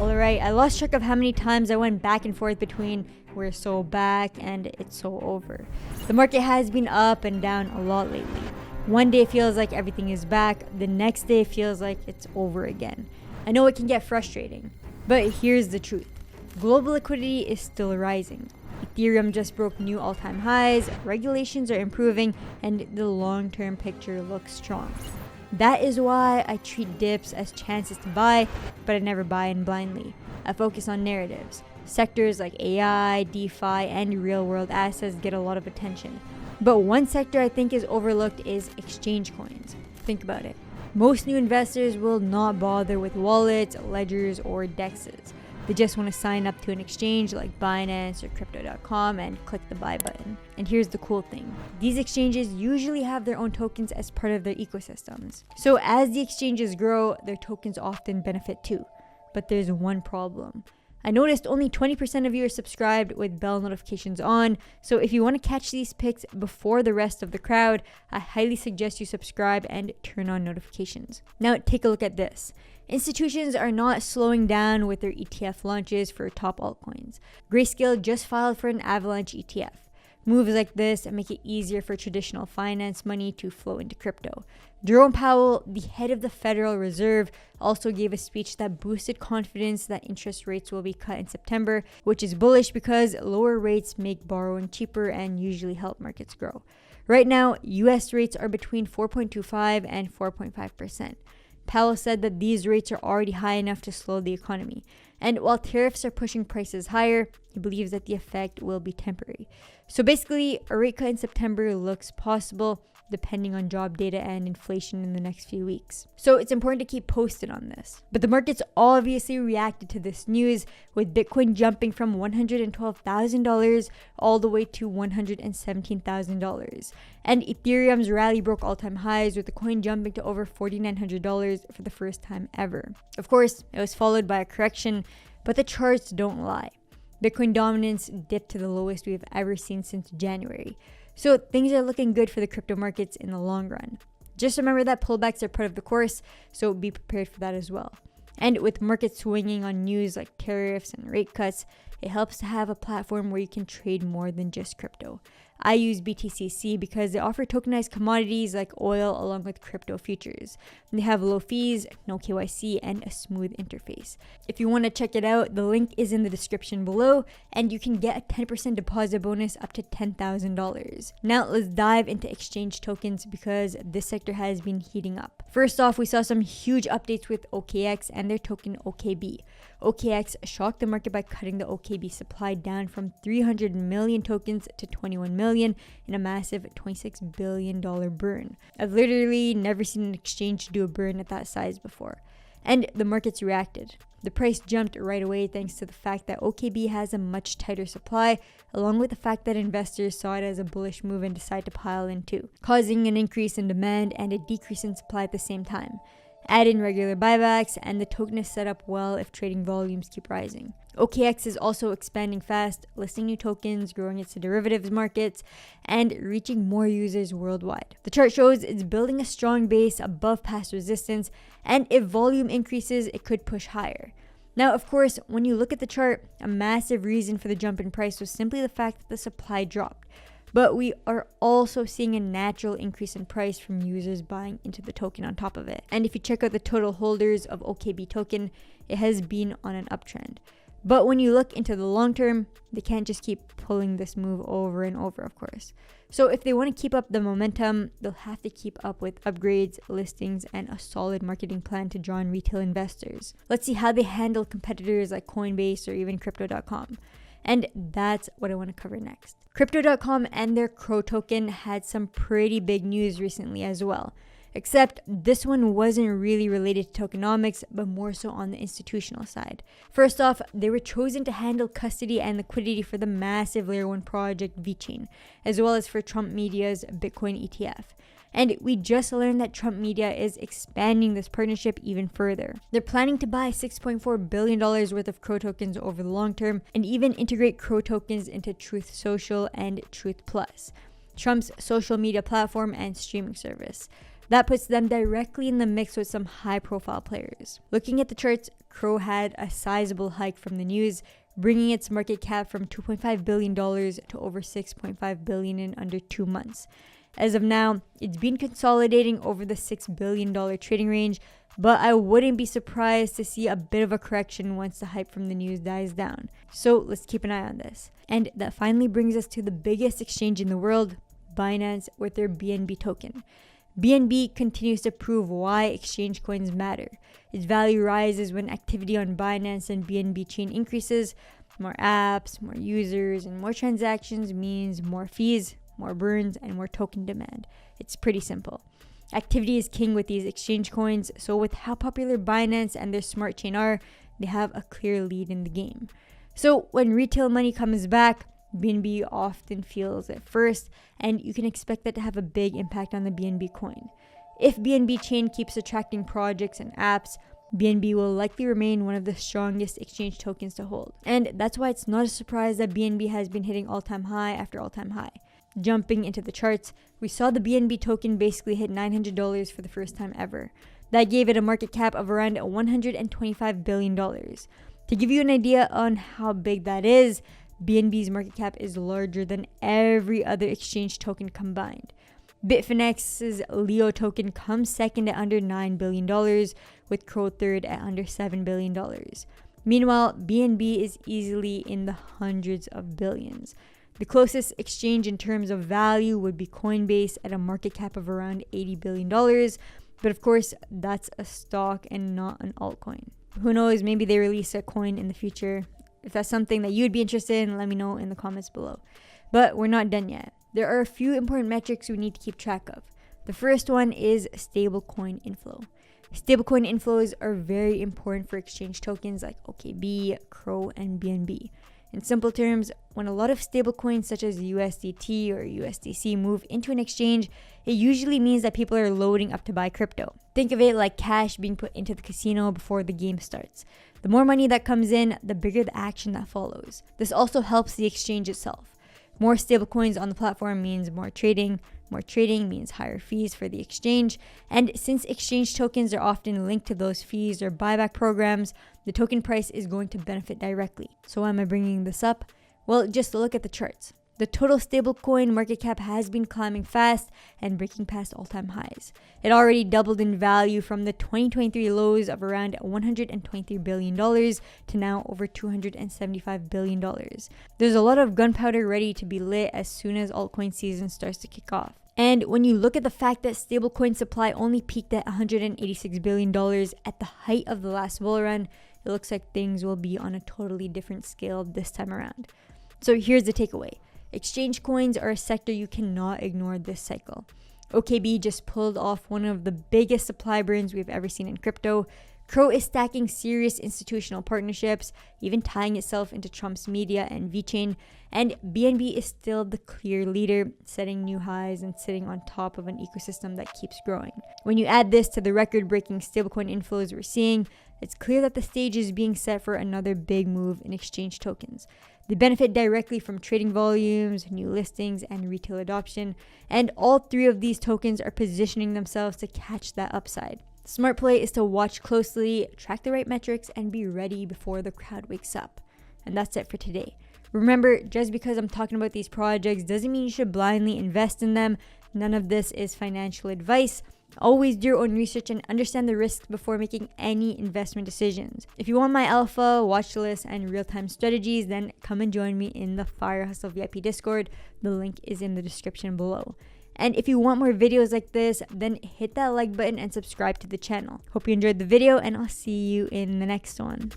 Alright, I lost track of how many times I went back and forth between we're so back and it's so over. The market has been up and down a lot lately. One day it feels like everything is back, the next day it feels like it's over again. I know it can get frustrating, but here's the truth. Global liquidity is still rising. Ethereum just broke new all-time highs, regulations are improving, and the long-term picture looks strong. That is why I treat dips as chances to buy, but I never buy in blindly. I focus on narratives. Sectors like AI, DeFi, and real-world assets get a lot of attention. But one sector I think is overlooked is exchange coins. Think about it. Most new investors will not bother with wallets, ledgers, or dexes. They just want to sign up to an exchange like Binance or crypto.com and click the buy button. And here's the cool thing. These exchanges usually have their own tokens as part of their ecosystems. So as the exchanges grow, their tokens often benefit too. But there's one problem. I noticed only 20% of you are subscribed with bell notifications on, so if you want to catch these picks before the rest of the crowd, I highly suggest you subscribe and turn on notifications. Now take a look at this. Institutions are not slowing down with their ETF launches for top altcoins. Grayscale just filed for an Avalanche ETF. Moves like this make it easier for traditional finance money to flow into crypto. Jerome Powell, the head of the Federal Reserve, also gave a speech that boosted confidence that interest rates will be cut in September, which is bullish because lower rates make borrowing cheaper and usually help markets grow. Right now, US rates are between 4.25 and 4.5%. Powell said that these rates are already high enough to slow the economy. And while tariffs are pushing prices higher, he believes that the effect will be temporary. So basically, a rate cut in September looks possible depending on job data and inflation in the next few weeks. So it's important to keep posted on this. But the markets obviously reacted to this news, with Bitcoin jumping from $112,000 all the way to $117,000. And Ethereum's rally broke all-time highs, with the coin jumping to over $4,900 for the first time ever. Of course, it was followed by a correction, but the charts don't lie. Bitcoin dominance dipped to the lowest we've ever seen since January. So things are looking good for the crypto markets in the long run. Just remember that pullbacks are part of the course, so be prepared for that as well. And with markets swinging on news like tariffs and rate cuts, it helps to have a platform where you can trade more than just crypto. I use BTCC because they offer tokenized commodities like oil along with crypto futures. They have low fees, no KYC, and a smooth interface. If you want to check it out, the link is in the description below, and you can get a 10% deposit bonus up to $10,000. Now let's dive into exchange tokens because this sector has been heating up. First off, we saw some huge updates with OKX and their token OKB. OKX shocked the market by cutting the OKB supply down from 300 million tokens to 21 million in a massive $26 billion burn. I've literally never seen an exchange do a burn at that size before. And the markets reacted. The price jumped right away thanks to the fact that OKB has a much tighter supply, along with the fact that investors saw it as a bullish move and decided to pile in too, causing an increase in demand and a decrease in supply at the same time. Add in regular buybacks, and the token is set up well if trading volumes keep rising. OKX is also expanding fast, listing new tokens, growing its derivatives markets, and reaching more users worldwide. The chart shows it's building a strong base above past resistance, and if volume increases, it could push higher. Now, of course, when you look at the chart, a massive reason for the jump in price was simply the fact that the supply dropped. But we are also seeing a natural increase in price from users buying into the token on top of it. And if you check out the total holders of OKB token, it has been on an uptrend. But when you look into the long term, they can't just keep pulling this move over and over, of course. So if they want to keep up the momentum, they'll have to keep up with upgrades, listings, and a solid marketing plan to draw in retail investors. Let's see how they handle competitors like Coinbase or even Crypto.com. And that's what I want to cover next. Crypto.com and their Crow token had some pretty big news recently as well. Except this one wasn't really related to tokenomics, but more so on the institutional side. First off, they were chosen to handle custody and liquidity for the massive Layer 1 project VeChain, as well as for Trump Media's Bitcoin ETF. And we just learned that Trump Media is expanding this partnership even further. They're planning to buy $6.4 billion worth of Crow tokens over the long term, and even integrate Crow tokens into Truth Social and Truth Plus, Trump's social media platform and streaming service. That puts them directly in the mix with some high-profile players. Looking at the charts, Crow had a sizable hike from the news, bringing its market cap from $2.5 billion to over $6.5 billion in under 2 months. As of now, it's been consolidating over the $6 billion trading range, but I wouldn't be surprised to see a bit of a correction once the hype from the news dies down. So let's keep an eye on this. And that finally brings us to the biggest exchange in the world, Binance, with their BNB token. BNB continues to prove why exchange coins matter. Its value rises when activity on Binance and BNB chain increases. More apps, more users, and more transactions means more fees, more burns, and more token demand. It's pretty simple. Activity is king with these exchange coins, so with how popular Binance and their smart chain are, they have a clear lead in the game. So when retail money comes back, BNB often feels it first, and you can expect that to have a big impact on the BNB coin. If BNB chain keeps attracting projects and apps, BNB will likely remain one of the strongest exchange tokens to hold. And that's why it's not a surprise that BNB has been hitting all-time high after all-time high. Jumping into the charts, we saw the BNB token basically hit $900 for the first time ever. That gave it a market cap of around $125 billion. To give you an idea on how big that is, BNB's market cap is larger than every other exchange token combined. Bitunix's Leo token comes second at under $9 billion, with Crow third at under $7 billion. Meanwhile, BNB is easily in the hundreds of billions. The closest exchange in terms of value would be Coinbase at a market cap of around $80 billion, but of course, that's a stock and not an altcoin. Who knows, maybe they release a coin in the future. If that's something that you'd be interested in, let me know in the comments below. But we're not done yet. There are a few important metrics we need to keep track of. The first one is stablecoin inflow. Stablecoin inflows are very important for exchange tokens like OKB, Crow, and BNB. In simple terms, when a lot of stablecoins such as USDT or USDC move into an exchange, it usually means that people are loading up to buy crypto. Think of it like cash being put into the casino before the game starts. The more money that comes in, the bigger the action that follows. This also helps the exchange itself. More stablecoins on the platform means more trading means higher fees for the exchange, and since exchange tokens are often linked to those fees or buyback programs, the token price is going to benefit directly. So why am I bringing this up? Well, just look at the charts. The total stablecoin market cap has been climbing fast and breaking past all-time highs. It already doubled in value from the 2023 lows of around $123 billion to now over $275 billion. There's a lot of gunpowder ready to be lit as soon as altcoin season starts to kick off. And when you look at the fact that stablecoin supply only peaked at $186 billion at the height of the last bull run, it looks like things will be on a totally different scale this time around. So here's the takeaway. Exchange coins are a sector you cannot ignore this cycle. OKB just pulled off one of the biggest supply burns we've ever seen in crypto. Crow is stacking serious institutional partnerships, even tying itself into Trump's media and VeChain, and BNB is still the clear leader, setting new highs and sitting on top of an ecosystem that keeps growing. When you add this to the record-breaking stablecoin inflows we're seeing, it's clear that the stage is being set for another big move in exchange tokens. They benefit directly from trading volumes, new listings, and retail adoption, and all three of these tokens are positioning themselves to catch that upside. Smart play is to watch closely, track the right metrics, and be ready before the crowd wakes up. And that's it for today. Remember, just because I'm talking about these projects doesn't mean you should blindly invest in them. None of this is financial advice. Always do your own research and understand the risks before making any investment decisions. If you want my alpha, watch list, and real-time strategies, then come and join me in the FireHustle VIP Discord. The link is in the description below. And if you want more videos like this, then hit that like button and subscribe to the channel. Hope you enjoyed the video, and I'll see you in the next one.